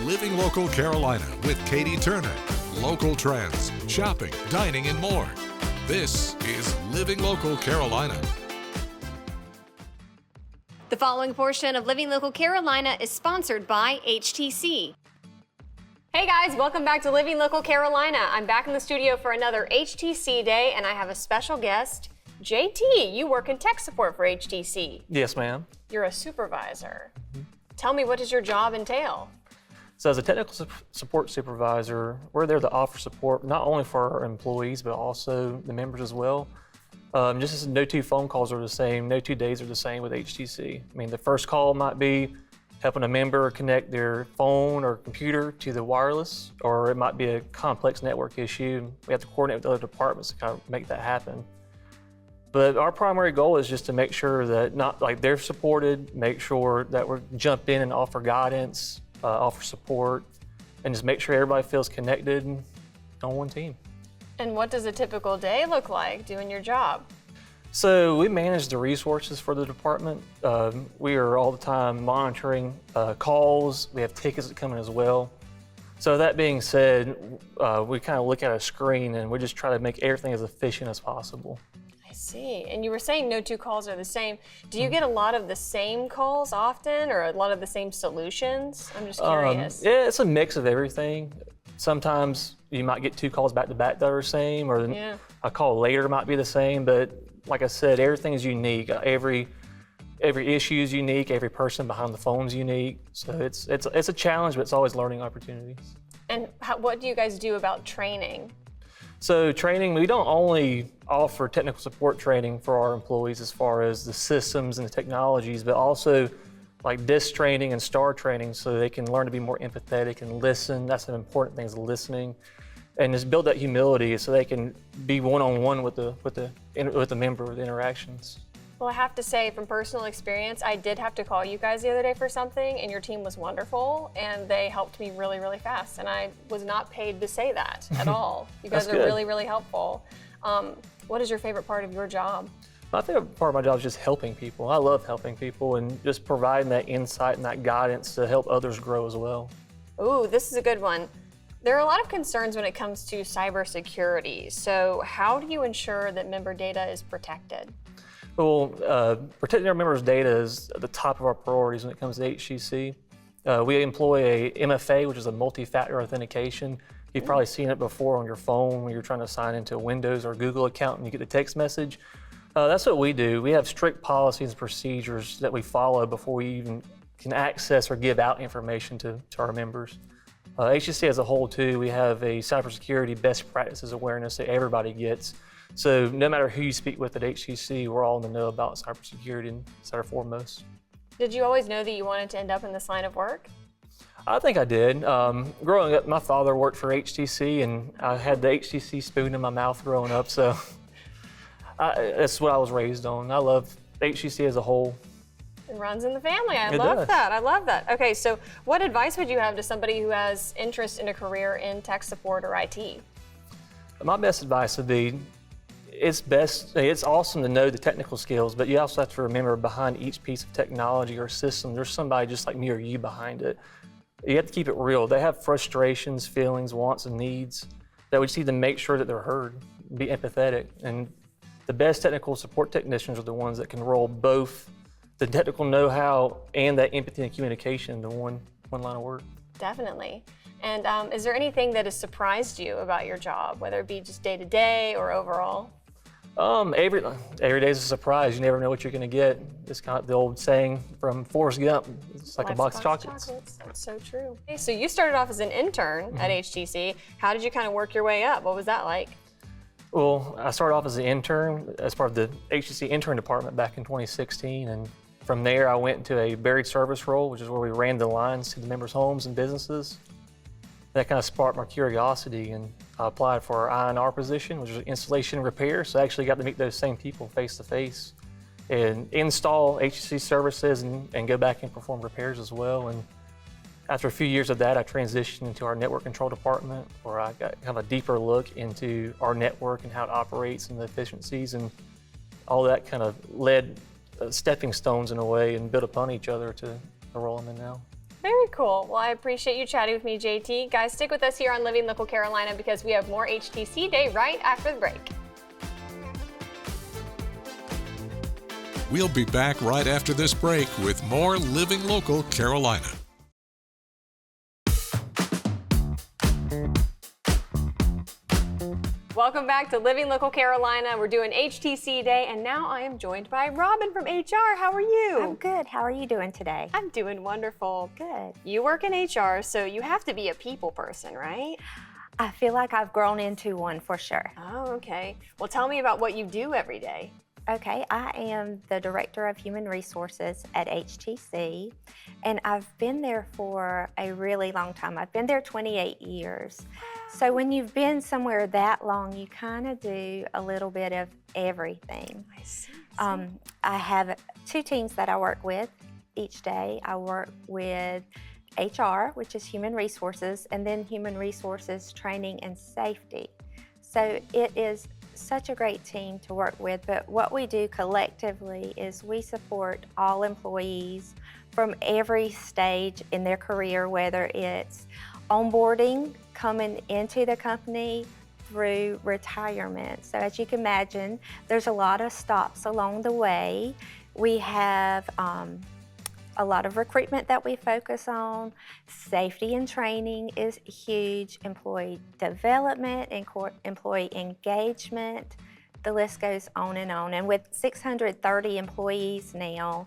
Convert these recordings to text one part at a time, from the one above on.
Living Local Carolina with Katie Turner. Local trends, shopping, dining, and more. This is Living Local Carolina. The following portion of Living Local Carolina is sponsored by HTC. Hey guys, welcome back to Living Local Carolina. I'm back in the studio for another HTC day, and I have a special guest, JT. You work in tech support for HTC. Yes, ma'am. You're a supervisor. Tell me, what does your job entail? So as a technical support supervisor, we're there to offer support not only for our employees, but also the members as well. Just as no two phone calls are the same, no 2 days are the same with HTC. I mean, the first call might be helping a member connect their phone or computer to the wireless, or it might be a complex network issue. We have to coordinate with other departments to kind of make that happen. But our primary goal is just to make sure that they're supported, make sure that we jump in and offer guidance, offer support, and just make sure everybody feels connected on one team. And what does a typical day look like doing your job? So we manage the resources for the department. We are all the time monitoring calls. We have tickets that come in as well. So that being said, we kind of look at a screen and we just try to make everything as efficient as possible. I see. And you were saying no two calls are the same. Do you get a lot of the same calls often, or a lot of the same solutions? I'm just curious. Yeah, it's a mix of everything. Sometimes you might get 2 calls back to back that are the same, or a call later might be the same, but like I said, everything is unique. Every issue is unique. Every person behind the phone is unique. So it's a challenge, but it's always learning opportunities. And what do you guys do about training? So training, we don't only offer technical support training for our employees as far as the systems and the technologies, but also like DISC training and STAR training, so they can learn to be more empathetic and listen. That's an important thing, is listening, and just build that humility so they can be one-on-one with the member, with interactions. Well, I have to say, from personal experience, I did have to call you guys the other day for something, and your team was wonderful, and they helped me really, really fast. And I was not paid to say that at all. You guys are really, really helpful. What is your favorite part of your job? My favorite part of my job is just helping people. I love helping people and just providing that insight and that guidance to help others grow as well. Ooh, this is a good one. There are a lot of concerns when it comes to cybersecurity. So how do you ensure that member data is protected? Well, protecting our members' data is at the top of our priorities when it comes to HTC. We employ a MFA, which is a multi-factor authentication. You've probably seen it before on your phone when you're trying to sign into a Windows or Google account and you get the text message. That's what we do. We have strict policies and procedures that we follow before we even can access or give out information to our members. HTC as a whole too, we have a cybersecurity best practices awareness that everybody gets. So no matter who you speak with at HTC, we're all in the know about cybersecurity, and it's our foremost. Did you always know that you wanted to end up in this line of work? I think I did. Growing up, my father worked for HTC, and I had the HTC spoon in my mouth growing up, so that's what I was raised on. I love HTC as a whole. It runs in the family. I love that. I love that. Okay, so what advice would you have to somebody who has interest in a career in tech support or IT? My best advice would be, it's awesome to know the technical skills, but you also have to remember behind each piece of technology or system, there's somebody just like me or you behind it. You have to keep it real. They have frustrations, feelings, wants, and needs that we just need to make sure that they're heard, be empathetic. And the best technical support technicians are the ones that can roll both the technical know-how and that empathy and communication into one line of work. Definitely. And is there anything that has surprised you about your job, whether it be just day-to-day or overall? Every day is a surprise. You never know what you're going to get. It's kind of the old saying from Forrest Gump. It's like a box of chocolates. That's so true. Okay, so you started off as an intern at HTC. How did you kind of work your way up? What was that like? Well, I started off as an intern as part of the HTC intern department back in 2016, and from there I went into a buried service role, which is where we ran the lines to the members' homes and businesses. That kind of sparked my curiosity, and I applied for our I&R position, which was installation and repair, so I actually got to meet those same people face to face and install HTC services and go back and perform repairs as well. And after a few years of that, I transitioned into our network control department, where I got kind of a deeper look into our network and how it operates and the efficiencies, and all that kind of led stepping stones in a way and built upon each other to the role I'm in now. Very cool. Well, I appreciate you chatting with me, JT. Guys, stick with us here on Living Local Carolina because we have more HTC Day right after the break. We'll be back right after this break with more Living Local Carolina. Welcome back to Living Local Carolina. We're doing HTC Day, and now I am joined by Robin from HR. How are you? I'm good. How are you doing today? I'm doing wonderful. Good. You work in HR, so you have to be a people person, right? I feel like I've grown into one for sure. Oh, okay. Well, tell me about what you do every day. Okay, I am the Director of Human Resources at HTC, and I've been there for a really long time. I've been there 28 years. So when you've been somewhere that long, you kind of do a little bit of everything. I see. I have 2 teams that I work with each day. I work with HR, which is Human Resources, and then Human Resources Training and Safety. So it is such a great team to work with, but what we do collectively is we support all employees from every stage in their career, whether it's onboarding, coming into the company, through retirement. So as you can imagine, there's a lot of stops along the way. We have a lot of recruitment that we focus on. Safety and training is huge. Employee development and employee engagement. The list goes on. And with 630 employees now,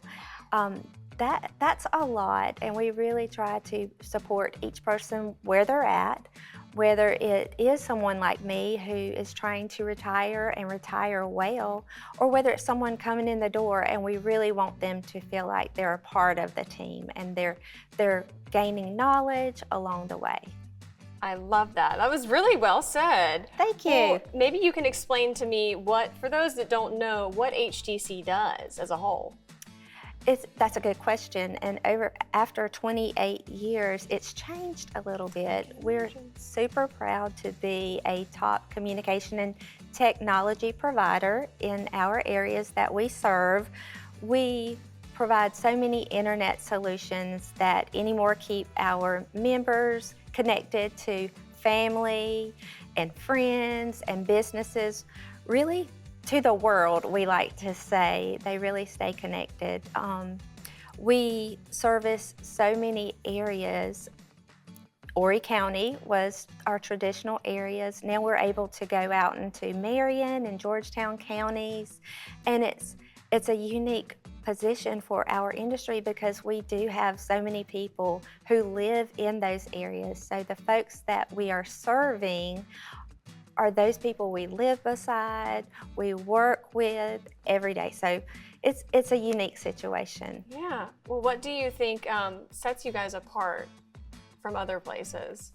that's a lot. And we really try to support each person where they're at, whether it is someone like me who is trying to retire and retire well, or whether it's someone coming in the door and we really want them to feel like they're a part of the team and they're gaining knowledge along the way. I love that. That was really well said. Thank you. Well, maybe you can explain to me for those that don't know, what HTC does as a whole. That's a good question, and after 28 years, it's changed a little bit. We're super proud to be a top communication and technology provider in our areas that we serve. We provide so many internet solutions that anymore keep our members connected to family and friends and businesses, really to the world, we like to say. They really stay connected. We service so many areas. Horry County was our traditional areas. Now we're able to go out into Marion and Georgetown counties, and it's a unique position for our industry because we do have so many people who live in those areas. So the folks that we are serving are those people we live beside, we work with every day. So it's a unique situation. Yeah. Well, what do you think sets you guys apart from other places?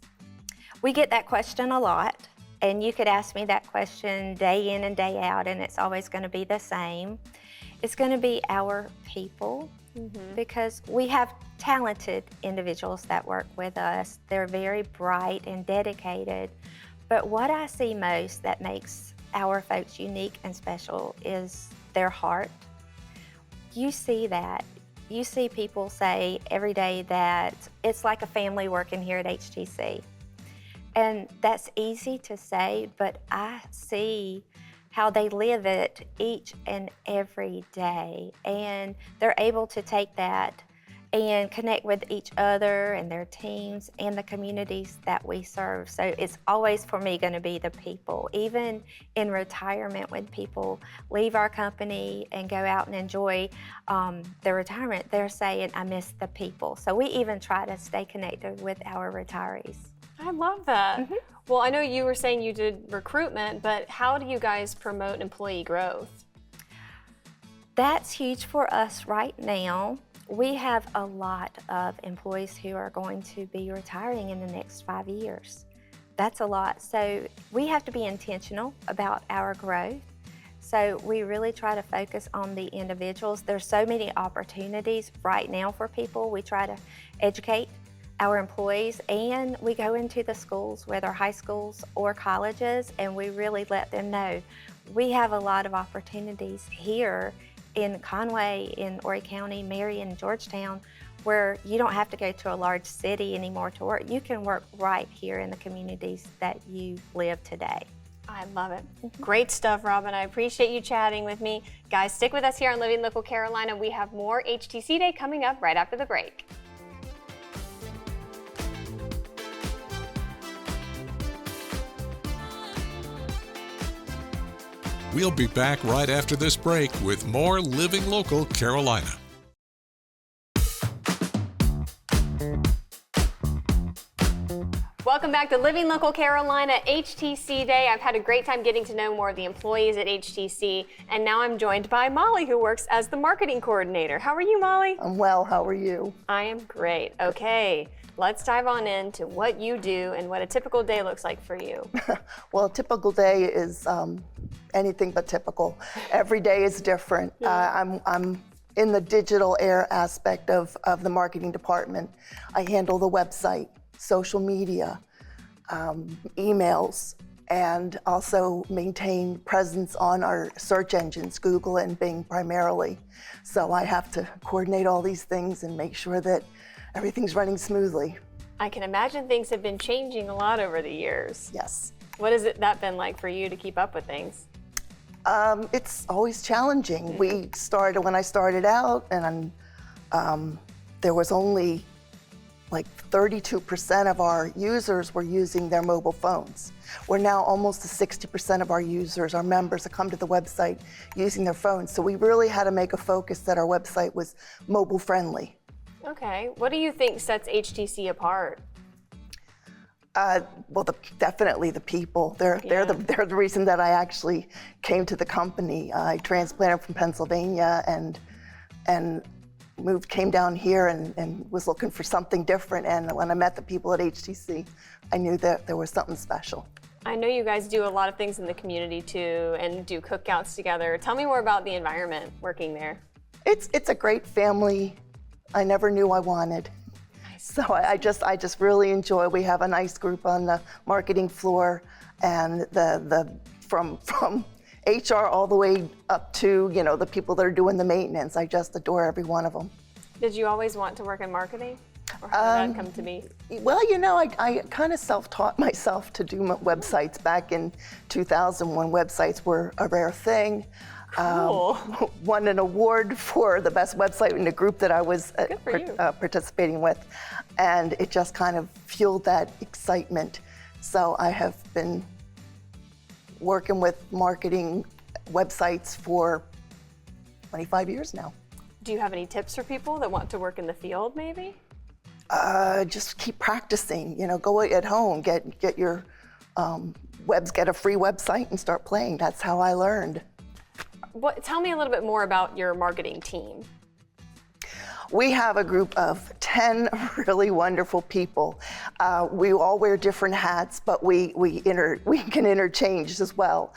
We get that question a lot, and you could ask me that question day in and day out, and it's always going to be the same. It's going to be our people, because we have talented individuals that work with us. They're very bright and dedicated. But what I see most that makes our folks unique and special is their heart. You see that. You see people say every day that it's like a family working here at HTC. And that's easy to say, but I see how they live it each and every day. And they're able to take that and connect with each other and their teams and the communities that we serve. So it's always, for me, going to be the people. Even in retirement, when people leave our company and go out and enjoy their retirement, they're saying, I miss the people. So we even try to stay connected with our retirees. I love that. Well, I know you were saying you did recruitment, but how do you guys promote employee growth? That's huge for us right now. We have a lot of employees who are going to be retiring in the next 5 years. That's a lot. So we have to be intentional about our growth. So we really try to focus on the individuals. There's so many opportunities right now for people. We try to educate our employees, and we go into the schools, whether high schools or colleges, and we really let them know we have a lot of opportunities here in Conway, in Horry County, Marion, Georgetown. where you don't have to go to a large city anymore to work. You can work right here in the communities that you live today. I love it. Great stuff, Robin. I appreciate you chatting with me. Guys, stick with us here on Living Local Carolina. We have more HTC Day coming up right after the break. We'll be back right after this break with more Living Local Carolina. Welcome back to Living Local Carolina HTC Day. I've had a great time getting to know more of the employees at HTC, and now I'm joined by Molly, who works as the marketing coordinator. How are you, Molly? I'm well. How are you? I am great. Okay, let's dive on into what you do and what a typical day looks like for you. Well, a typical day is anything but typical. Every day is different. I'm in the digital aspect of the marketing department. I handle the website, social media, emails, and also maintain presence on our search engines, Google and Bing primarily. So I have to coordinate all these things and make sure that everything's running smoothly. I can imagine things have been changing a lot over the years. Yes. What has that been like for you to keep up with things? It's always challenging. When I started out, and there was only like 32% of our users were using their mobile phones. We're now almost to 60% of our users, our members, that come to the website using their phones. So we really had to make a focus that our website was mobile friendly. Okay, what do you think sets HTC apart? Well, definitely the people. They're the reason that I actually came to the company. I transplanted from Pennsylvania and came down here and was looking for something different. And when I met the people at HTC, I knew that there was something special. I know you guys do a lot of things in the community too, and do cookouts together. Tell me more about the environment working there. It's a great family I never knew I wanted. So I just really enjoy. We have a nice group on the marketing floor, and from HR all the way up to the people that are doing the maintenance. I just adore every one of them. Did you always want to work in marketing, or how did that come to be? Well, I kind of self-taught myself to do websites back in 2000 when websites were a rare thing. Cool. Won an award for the best website in the group that I was participating with, and it just kind of fueled that excitement. So I have been working with marketing websites for 25 years now. Do you have any tips for people that want to work in the field, maybe? Just keep practicing. Go at home, get your get a free website and start playing. That's how I learned. Tell me a little bit more about your marketing team. We have a group of 10 really wonderful people. We all wear different hats, but we can interchange as well.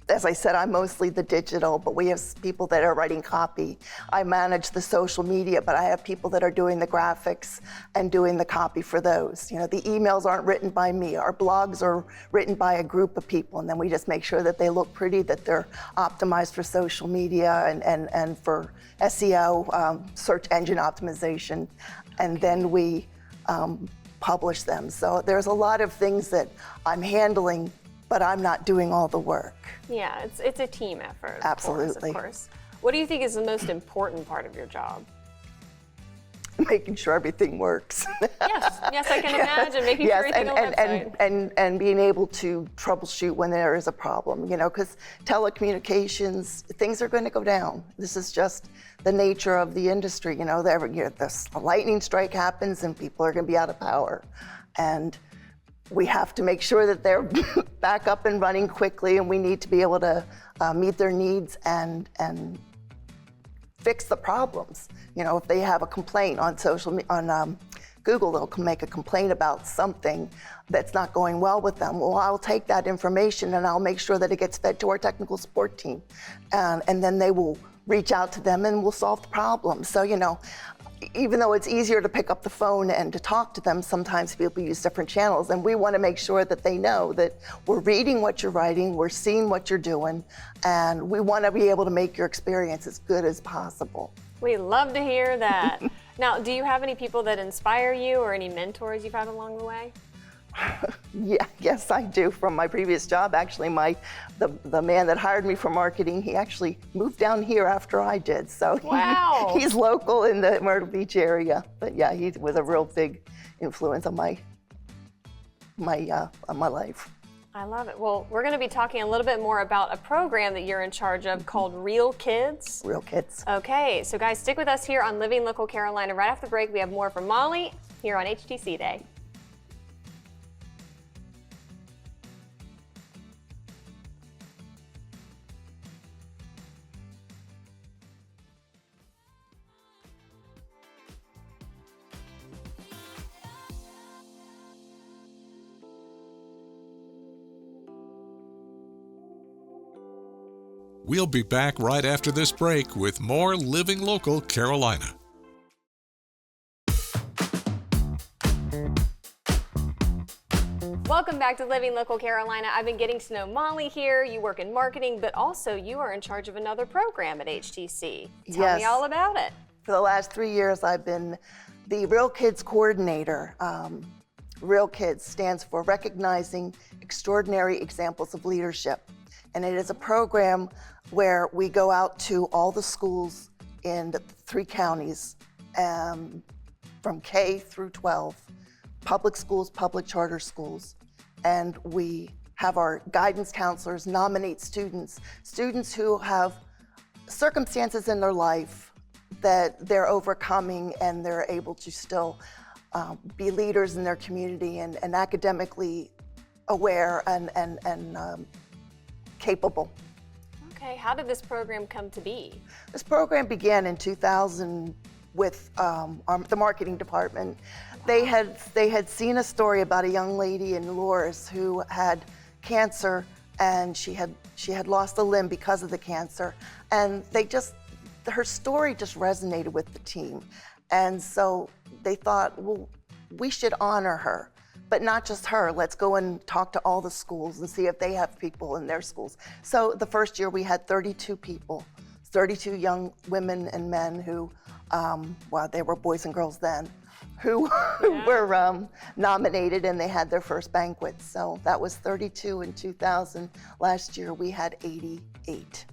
As I said, I'm mostly the digital, but we have people that are writing copy. I manage the social media, but I have people that are doing the graphics and doing the copy for those. The emails aren't written by me. Our blogs are written by a group of people, and then we just make sure that they look pretty, that they're optimized for social media and for SEO, search engine optimization, and then we publish them. So there's a lot of things that I'm handling, but I'm not doing all the work. Yeah, it's a team effort. Absolutely. Of course. What do you think is the most important part of your job? Making sure everything works. Yes, I can imagine making sure everything on the website. And being able to troubleshoot when there is a problem, because telecommunications, things are going to go down. This is just the nature of the industry. A lightning strike happens and people are going to be out of power. And we have to make sure that they're back up and running quickly, and we need to be able to meet their needs and fix the problems. If they have a complaint on Google, they'll make a complaint about something that's not going well with them. Well, I'll take that information and I'll make sure that it gets fed to our technical support team, and then they will reach out to them and we'll solve the problem. So even though it's easier to pick up the phone and to talk to them, sometimes people use different channels, and we want to make sure that they know that we're reading what you're writing, we're seeing what you're doing, and we want to be able to make your experience as good as possible. We love to hear that. Now, do you have any people that inspire you or any mentors you've had along the way? Yeah, yes, I do. From my previous job, actually, the man that hired me for marketing, he actually moved down here after I did. So wow. he's local in the Myrtle Beach area. But yeah, he was a real big influence on my life. I love it. Well, we're going to be talking a little bit more about a program that you're in charge of called Real Kids. Real Kids. Okay, so guys, stick with us here on Living Local Carolina. Right after the break, we have more from Molly here on HTC Day. We'll be back right after this break with more Living Local Carolina. Welcome back to Living Local Carolina. I've been getting to know Molly here. You work in marketing, but also you are in charge of another program at HTC. Tell me all about it. For the last 3 years, I've been the Real Kids coordinator. Real Kids stands for Recognizing Extraordinary Examples of Leadership. And it is a program where we go out to all the schools in the 3 counties, from K through 12, public schools, public charter schools. And we have our guidance counselors nominate students who have circumstances in their life that they're overcoming and they're able to still be leaders in their community and academically aware and capable. Okay, how did this program come to be? This program began in 2000 with the marketing department. They had seen a story about a young lady in Lourdes who had cancer, and she had lost a limb because of the cancer, and her story just resonated with the team, and so they thought, well, we should honor her. But not just her, let's go and talk to all the schools and see if they have people in their schools. So the first year we had 32 people, 32 young women and men who, well, they were boys and girls then, who were nominated, and they had their first banquet. So that was 32 in 2000. Last year we had 88.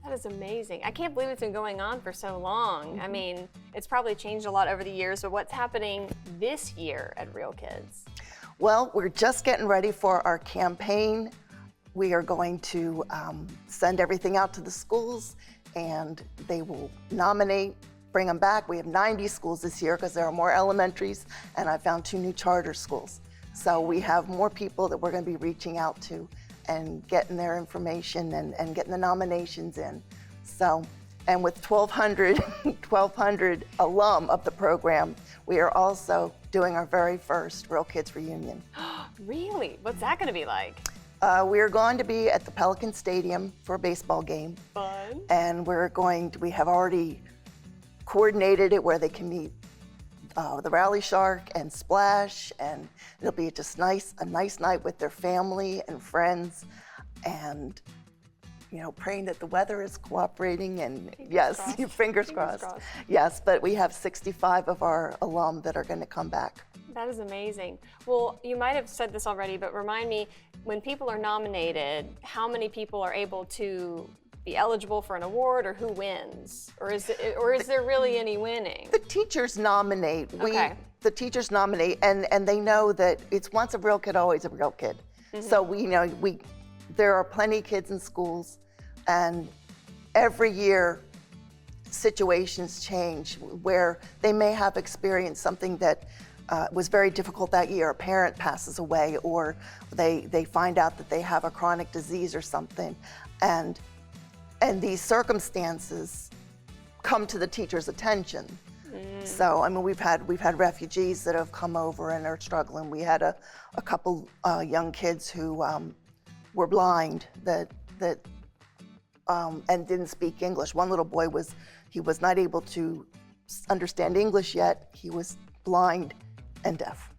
That is amazing. I can't believe it's been going on for so long. I mean, it's probably changed a lot over the years, but what's happening this year at Real Kids? Well, we're just getting ready for our campaign. We are going to send everything out to the schools, and they will nominate, bring them back. We have 90 schools this year because there are more elementaries, and I found 2 new charter schools. So we have more people that we're going to be reaching out to and getting their information and getting the nominations in. So, and with 1,200 alum of the program, we are also doing our very first Real Kids reunion. Really? What's that going to be like? We are going to be at the Pelican Stadium for a baseball game. Fun. And we have already coordinated it where they can meet the Rally Shark and Splash, and it'll be just a nice night with their family and friends, and praying that the weather is cooperating, and fingers crossed. Yes, but we have 65 of our alum that are going to come back. That is amazing. Well, you might have said this already, but remind me, when people are nominated, how many people are able to be eligible for an award, or who wins? Or is there really any winning? The teachers nominate. Okay. The teachers nominate, and they know that it's once a real kid, always a real kid. Mm-hmm. So there are plenty of kids in schools, and every year situations change where they may have experienced something that was very difficult that year. A parent passes away, or they find out that they have a chronic disease or something, and these circumstances come to the teacher's attention. So, I mean, we've had refugees that have come over and are struggling. We had a couple young kids who were blind and didn't speak English. One little boy was not able to understand English yet. He was blind and deaf.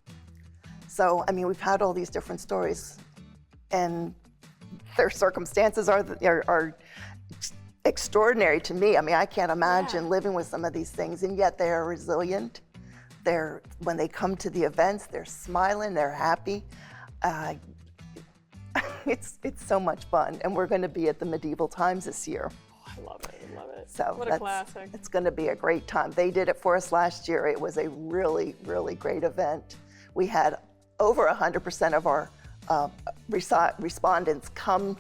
So, I mean, we've had all these different stories, and their circumstances are extraordinary to me. I mean, I can't imagine living with some of these things, and yet they are resilient. When they come to the events, they're smiling, they're happy. It's so much fun, and we're going to be at the Medieval Times this year. I love it. I love it. So what a classic. It's going to be a great time. They did it for us last year. It was a really, really great event. We had over 100% of our respondents come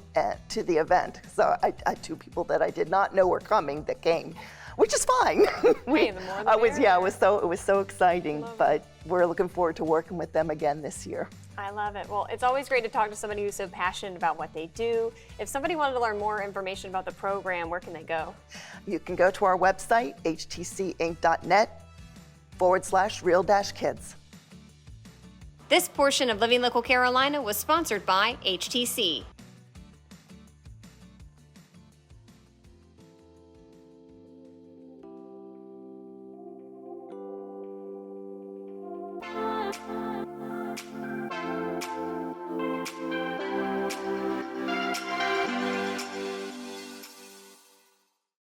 to the event. So I had 2 people that I did not know were coming that came, which is fine. Hey, the more the merrier. It was so exciting, but we're looking forward to working with them again this year. I love it. Well, it's always great to talk to somebody who's so passionate about what they do. If somebody wanted to learn more information about the program, where can they go? You can go to our website, htcinc.net/real-kids. This portion of Living Local Carolina was sponsored by HTC.